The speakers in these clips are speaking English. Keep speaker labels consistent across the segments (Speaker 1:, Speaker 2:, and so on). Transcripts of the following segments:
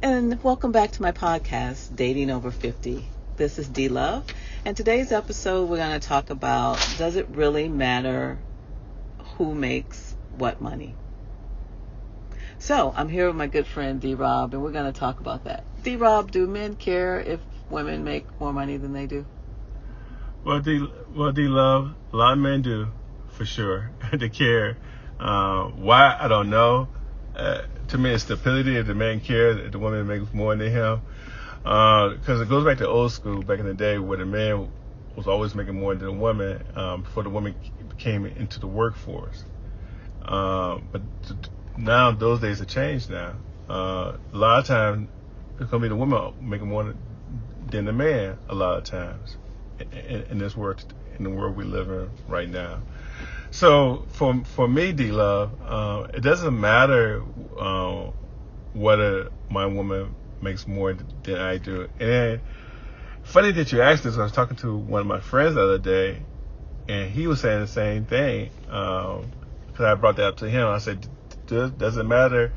Speaker 1: And welcome back to my podcast, Dating Over 50. This is D Love, and today's episode we're going to talk about, does it really matter who makes what money? So I'm here with my good friend D Rob, and we're going to talk about that. D Rob, do men care if women make more money than they do?
Speaker 2: Well, D Love, a lot of men do, for sure. They care. Why? I don't know. To me, it's stability. If the man cares, if the woman makes more than him, because it goes back to old school, back in the day, where the man was always making more than the woman before the woman came into the workforce. But now those days have changed. Now, a lot of times it's gonna be the woman making more than the man. A lot of times in this world, in the world we live in right now. So for me, D Love, it doesn't matter whether my woman makes more than I do. And funny that you asked this. I was talking to one of my friends the other day, and he was saying the same thing. Because I brought that up to him. I said, does it matter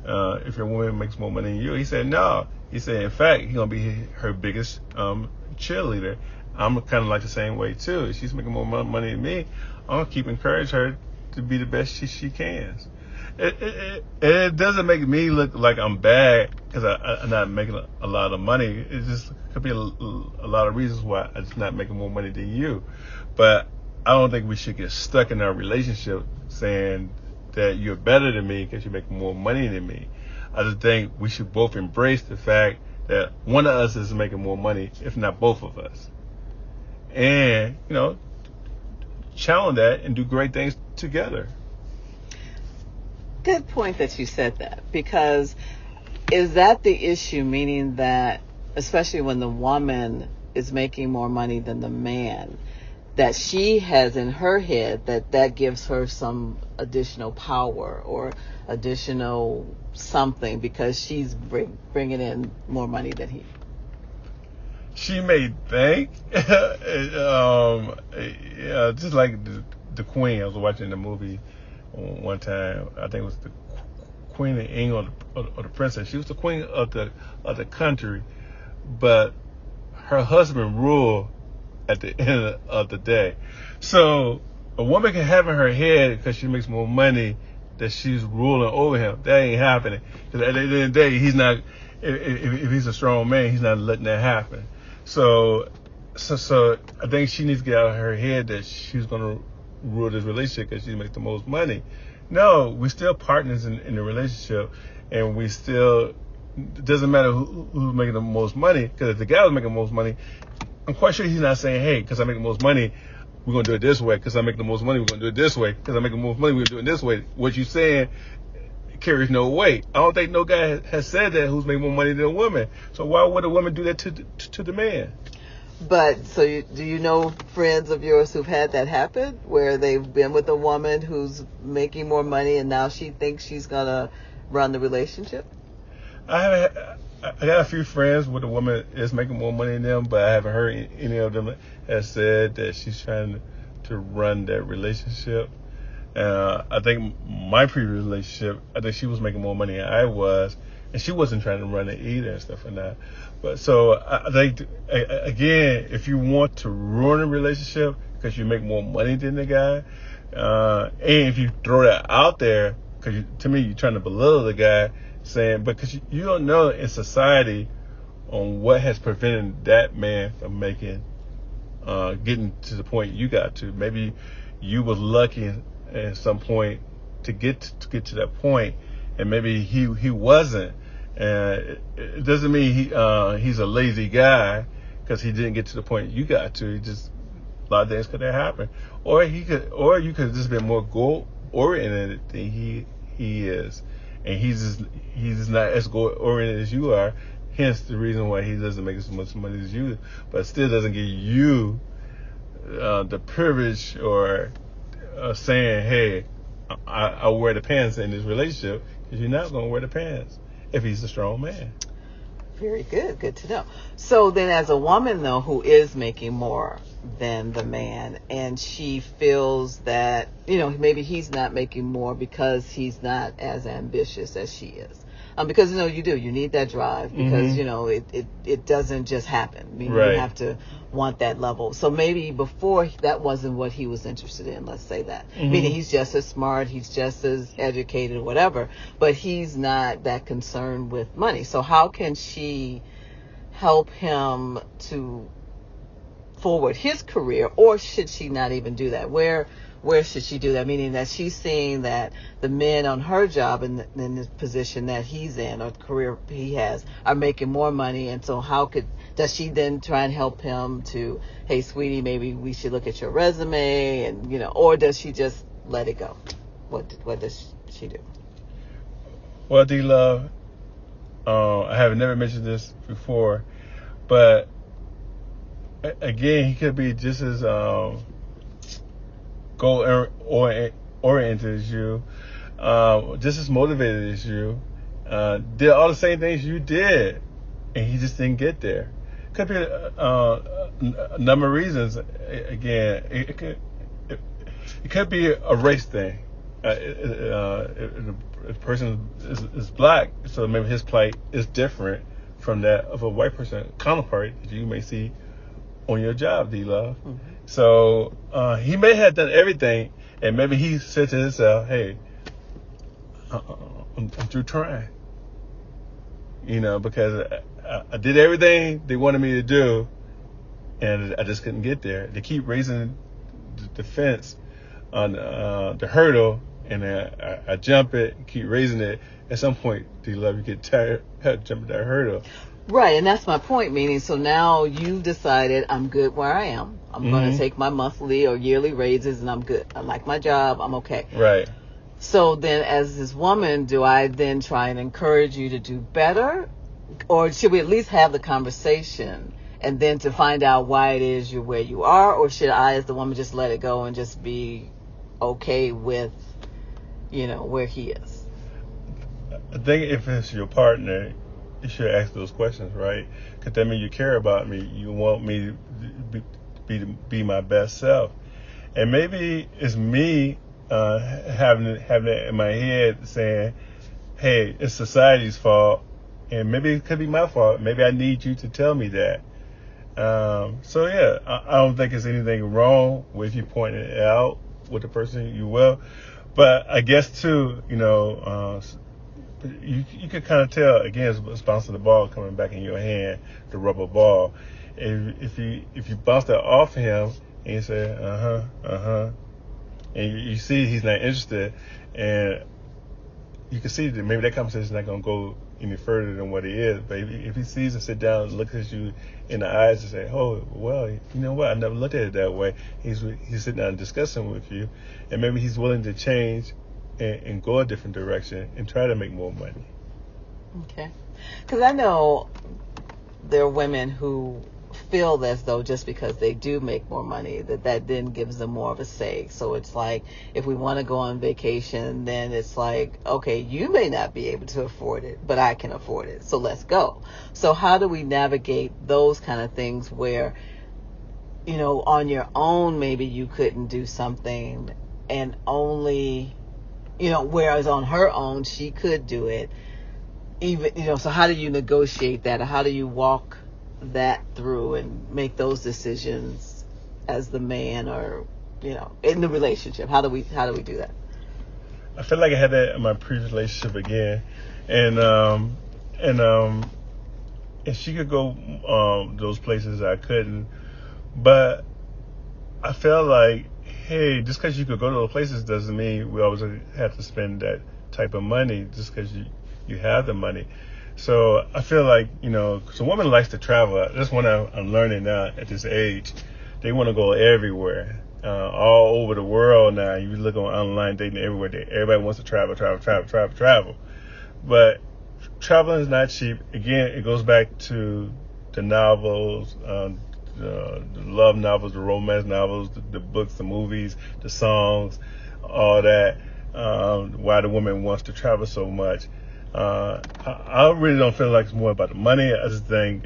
Speaker 2: if your woman makes more money than you? He said, no. He said, in fact, he's gonna be her biggest cheerleader. I'm kind of like the same way too. If she's making more money than me, I'm gonna keep encouraging her to be the best she can. It doesn't make me look like I'm bad because I'm not making a lot of money. It just could be a lot of reasons why I'm just not making more money than you. But I don't think we should get stuck in our relationship saying that you're better than me because you make more money than me. I just think we should both embrace the fact that one of us is making more money, if not both of us. And, challenge that and do great things together.
Speaker 1: Good point that you said that, because is that the issue, meaning that especially when the woman is making more money than the man, that she has in her head that gives her some additional power or additional something because she's bringing in more money than he?
Speaker 2: She may think, just like the Queen. I was watching the movie one time. I think it was the Queen of England or the Princess. She was the queen of the country, but her husband ruled at the end of the day. So a woman can have in her head because she makes more money that she's ruling over him. That ain't happening. Because at the end of the day, he's not. If he's a strong man, he's not letting that happen. So I think she needs to get out of her head that she's going to rule this relationship because she makes the most money. No, we're still partners in the relationship, and we still, it doesn't matter who's making the most money, because if the guy was making the most money, I'm quite sure he's not saying, hey, because I make the most money, we're going to do it this way. Because I make the most money, we're going to do it this way. Because I make the most money, we're going to do it this way. What you're saying carries no weight. I don't think no guy has said that who's making more money than a woman. So why would a woman do that to the man?
Speaker 1: But do you know friends of yours who've had that happen, where they've been with a woman who's making more money and now she thinks she's gonna run the relationship?
Speaker 2: I got a few friends where the woman is making more money than them, but I haven't heard any of them has said that she's trying to run that relationship. I think my previous relationship, I think she was making more money than I was, and she wasn't trying to run it either and stuff like that. But so I think, again, if you want to ruin a relationship because you make more money than the guy, and if you throw that out there, because to me, you're trying to belittle the guy, saying, because you don't know in society on what has prevented that man from getting to the point you got to. Maybe you was lucky at some point to get to that point, and maybe he wasn't. It doesn't mean he's a lazy guy because he didn't get to the point you got to. He just, a lot of things could have happened, or you could have just been more goal oriented than he is, and he's just not as goal oriented as you are. Hence the reason why he doesn't make as much money as you, but still doesn't give you the privilege or saying, hey, I wear the pants in this relationship, because you're not going to wear the pants if he's a strong man.
Speaker 1: Very good. Good to know. So then as a woman, though, who is making more than the man, and she feels that, you know, maybe he's not making more because he's not as ambitious as she is. Because, you know, you need that drive, because,
Speaker 2: Mhm.
Speaker 1: you know, it doesn't just happen. I mean,
Speaker 2: Right.
Speaker 1: you have to want that level. So maybe before, that wasn't what he was interested in, let's say that.
Speaker 2: Mhm.
Speaker 1: Meaning he's just as smart, he's just as educated, whatever, but he's not that concerned with money. So how can she help him to forward his career, or should she not even do that? Where should she do that? Meaning that she's seeing that the men on her job in the position that he's in, or the career he has, are making more money, and so does she then try and help him to, hey sweetie, maybe we should look at your resume, and, you know, or does she just let it go? What does she do?
Speaker 2: Well, D Love, I have never mentioned this before, but again, he could be just as goal oriented as you, just as motivated as you, did all the same things you did, and he just didn't get there. Could be a number of reasons. Again, it could be a race thing. If a person is black, so maybe his plight is different from that of a white person counterpart that you may see on your job, D-Love. Mm-hmm. So he may have done everything, and maybe he said to himself, hey, I'm through trying. You know, because I did everything they wanted me to do, and I just couldn't get there. They keep raising the fence on the hurdle, and I jump it, keep raising it. At some point, D-Love, you get tired of jumping that hurdle.
Speaker 1: Right, and that's my point, meaning, so now you've decided I'm good where I am. I'm going to take my monthly or yearly raises, and I'm good. I like my job. I'm okay.
Speaker 2: Right.
Speaker 1: So then, as this woman, do I then try and encourage you to do better? Or should we at least have the conversation, and then to find out why it is you're where you are? Or should I, as the woman, just let it go and just be okay with, you know, where he is?
Speaker 2: I think if it's your partner, you should ask those questions, right? Because that means you care about me. You want me to be my best self. And maybe it's me having it in my head saying, hey, it's society's fault. And maybe it could be my fault. Maybe I need you to tell me that. So, yeah, I don't think there's anything wrong with you pointing it out with the person you will. But I guess, too, you know, you can kind of tell, again, it's bouncing the ball coming back in your hand, the rubber ball. If you bounce that off him and you say, and you see he's not interested, and you can see that maybe that conversation is not going to go any further than what it is. But if he sees and sit down and looks at you in the eyes and say, oh, well, you know what, I never looked at it that way. He's sitting down and discussing with you, and maybe he's willing to change and go a different direction and try to make more money.
Speaker 1: Okay. Because I know there are women who feel as though just because they do make more money, that then gives them more of a say. So it's like, if we want to go on vacation, then it's like, okay, you may not be able to afford it, but I can afford it, so let's go. So how do we navigate those kind of things where, you know, on your own, maybe you couldn't do something, and only, you know, whereas on her own, she could do it. Even, you know, so how do you negotiate that? Or how do you walk that through and make those decisions as the man, or, you know, in the relationship? How do we do that?
Speaker 2: I feel like I had that in my previous relationship again, and she could go those places I couldn't, but I felt like, hey, just because you could go to those places doesn't mean we always have to spend that type of money just because you have the money. So I feel like, you know, because a woman likes to travel. That's what I'm learning now at this age. They want to go everywhere, all over the world now. You look on online dating everywhere. Everybody wants to travel. But traveling is not cheap. Again, it goes back to the novels, the love novels, the romance novels, the books, the movies, the songs, all that. Why the woman wants to travel so much. I really don't feel like it's more about the money. I just think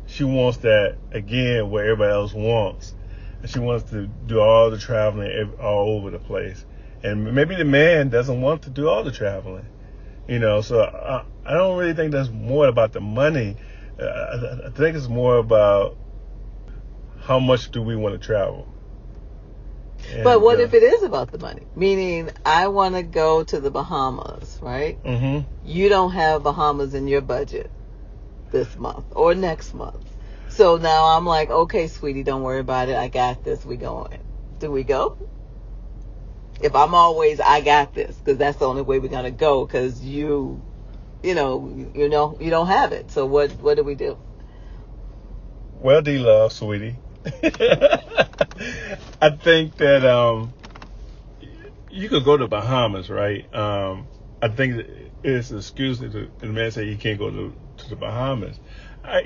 Speaker 2: she wants that, again, what everybody else wants. She wants to do all the traveling all over the place. And maybe the man doesn't want to do all the traveling. So I don't really think that's more about the money. I think it's more about how much do we want to travel.
Speaker 1: But what if it is about the money? Meaning, I want to go to the Bahamas, right?
Speaker 2: Mm-hmm.
Speaker 1: You don't have Bahamas in your budget this month or next month. So now I'm like, okay, sweetie, don't worry about it. I got this. We going. Do we go? If I'm always, I got this, because that's the only way we're going to go, because you don't have it. So what do we do?
Speaker 2: Well, D-Love, sweetie. I think that you could go to Bahamas, right? I think it's an excuse that the man say he can't go to the Bahamas. I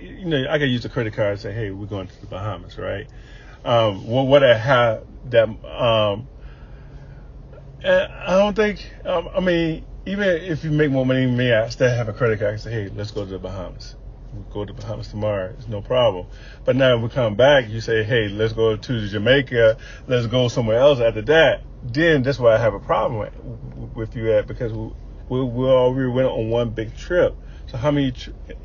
Speaker 2: could use a credit card and say, hey, we're going to the Bahamas, right? What I have that, and I don't think, even if you make more money than me, I still have a credit card and say, hey, let's go to the Bahamas. We'll go to the Bahamas tomorrow. It's no problem. But now we come back, you say, hey, let's go to Jamaica. Let's go somewhere else after that. Then that's why I have a problem with you at, because we already went on one big trip. So how many,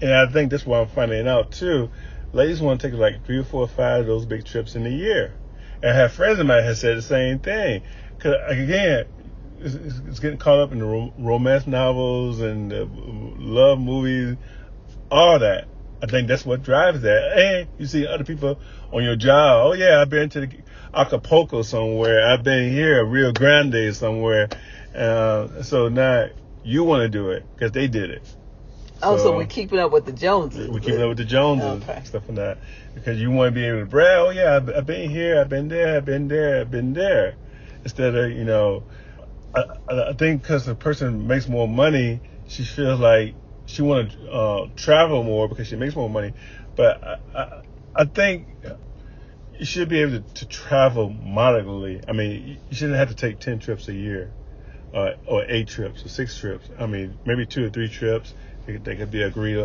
Speaker 2: and I think that's why I'm finding out too. Ladies want to take like 3 or 4 or 5 of those big trips in a year. And I have friends of mine have said the same thing. Because again, it's getting caught up in the romance novels and the love movies. All that. I think that's what drives that. And you see other people on your job. Oh yeah, I've been to Acapulco somewhere. I've been here, Rio Grande somewhere. So now you want to do it because they did it.
Speaker 1: Oh, so we're keeping up with the Joneses.
Speaker 2: We're keeping up with the Joneses,
Speaker 1: okay.
Speaker 2: Stuff like that. Because you want to be able to brag. Oh yeah, I've been here. I've been there. I've been there. I've been there. Instead of I think because the person makes more money, she feels like she want to travel more because she makes more money. But I think you should be able to travel moderately. I mean, you shouldn't have to take 10 trips a year, or 8 trips or 6 trips. I mean, maybe 2 or 3 trips. They could be agreed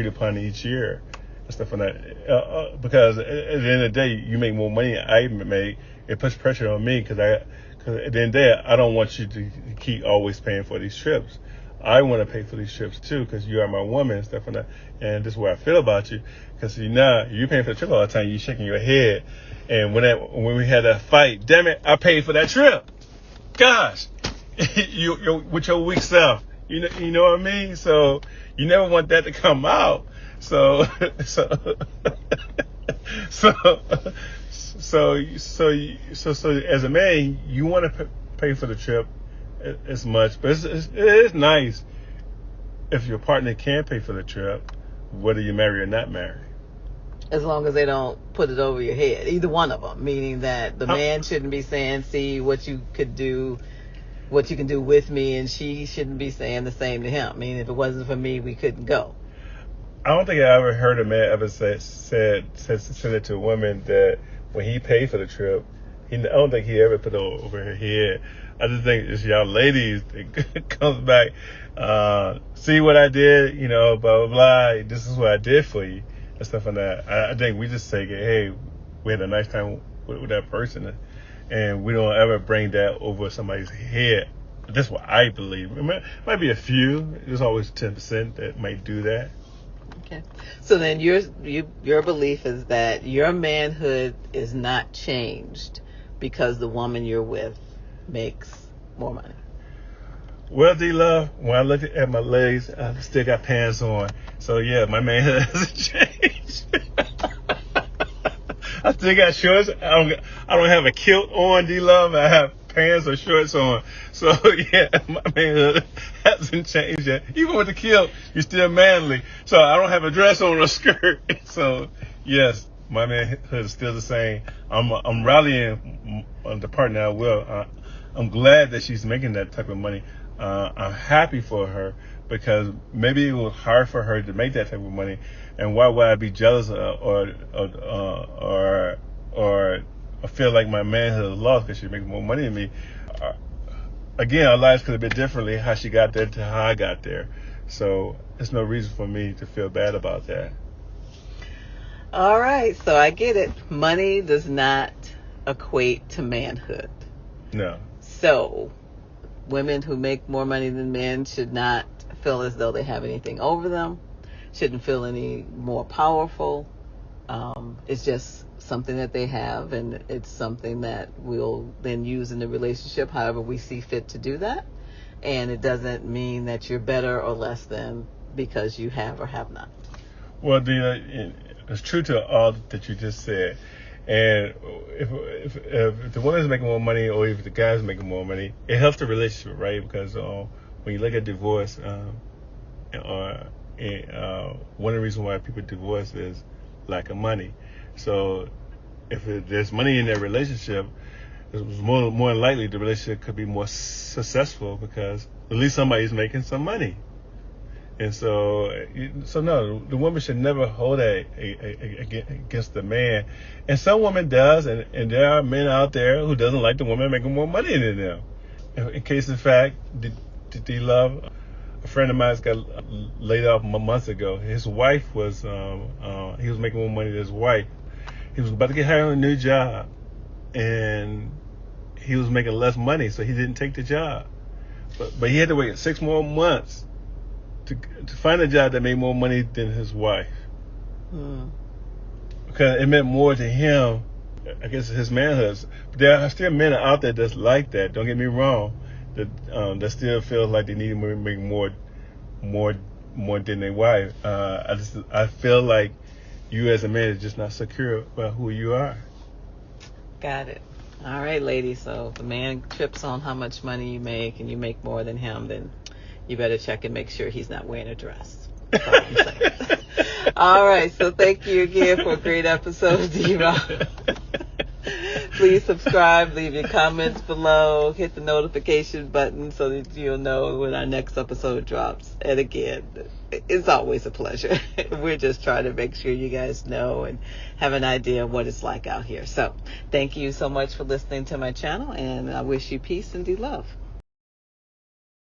Speaker 2: upon each year and stuff like that. Because at the end of the day, you make more money than I make. It puts pressure on me because at the end of the day, I don't want you to keep always paying for these trips. I want to pay for these trips too because you are my woman and stuff like that. And this is what I feel about you. Because you're paying for the trip all the time. You're shaking your head. And when we had that fight, damn it, I paid for that trip. Gosh, you with your weak self. You know what I mean? So you never want that to come out. So as a man, you want to pay for the trip as much, but it is nice if your partner can pay for the trip, whether you marry or not marry.
Speaker 1: As long as they don't put it over your head, either one of them, meaning that the man shouldn't be saying, see what you can do with me, and she shouldn't be saying the same to him. I mean, if it wasn't for me, we couldn't go.
Speaker 2: I don't think I ever heard a man ever said it to a woman that when he paid for the trip, I don't think he ever put it over her head. I just think it's y'all ladies that comes back, see what I did, blah, blah, blah. This is what I did for you and stuff like that. I think we just say, hey, we had a nice time with that person, and we don't ever bring that over somebody's head. That's what I believe. It might be a few. There's always 10% that might do that.
Speaker 1: Okay. So then your belief is that your manhood is not changed because the woman you're with makes more money.
Speaker 2: Well, D-Love, when I look at my legs, I still got pants on. So yeah, my manhood hasn't changed. I still got shorts. I don't have a kilt on, D-Love. I have pants or shorts on. So yeah, my manhood hasn't changed yet. Even with the kilt, you're still manly. So I don't have a dress on or a skirt. So yes, my manhood is still the same. I'm rallying on the partner I will. I'm glad that she's making that type of money. I'm happy for her because maybe it was hard for her to make that type of money. And why would I be jealous or feel like my manhood is lost because she makes more money than me? Again, our lives could have been differently how she got there to how I got there. So there's no reason for me to feel bad about that.
Speaker 1: All right, so I get it. Money does not equate to manhood.
Speaker 2: No.
Speaker 1: So women who make more money than men should not feel as though they have anything over them, shouldn't feel any more powerful. It's just something that they have, and it's something that we'll then use in the relationship however we see fit to do that. And it doesn't mean that you're better or less than because you have or have not.
Speaker 2: Well, it's true to all that you just said. And if the woman's making more money, or if the guy's making more money, it helps the relationship, right? Because when you look at divorce, one of the reasons why people divorce is lack of money. So if there's money in that relationship, it's more likely the relationship could be more successful because at least somebody's making some money. And so no, the woman should never hold that against the man. And some woman does, and there are men out there who doesn't like the woman making more money than them. In case of fact, D-Love, a friend of mine got laid off months ago. His wife was, he was making more money than his wife. He was about to get hired on a new job, and he was making less money, so he didn't take the job. But he had to wait 6 more months to find a job that made more money than his wife. Because it meant more to him, I guess, his manhood. But there are still men out there that's like that. Don't get me wrong. That still feels like they need to make more than their wife. I feel like you as a man is just not secure about who you are.
Speaker 1: Got it. All right, ladies. So if a man trips on how much money you make and you make more than him, then you better check and make sure he's not wearing a dress. That's all I'm saying. All right. So thank you again for a great episode, D-Rob. Please subscribe, leave your comments below, hit the notification button so that you'll know when our next episode drops. And again, it's always a pleasure. We're just trying to make sure you guys know and have an idea of what it's like out here. So thank you so much for listening to my channel, and I wish you peace and love.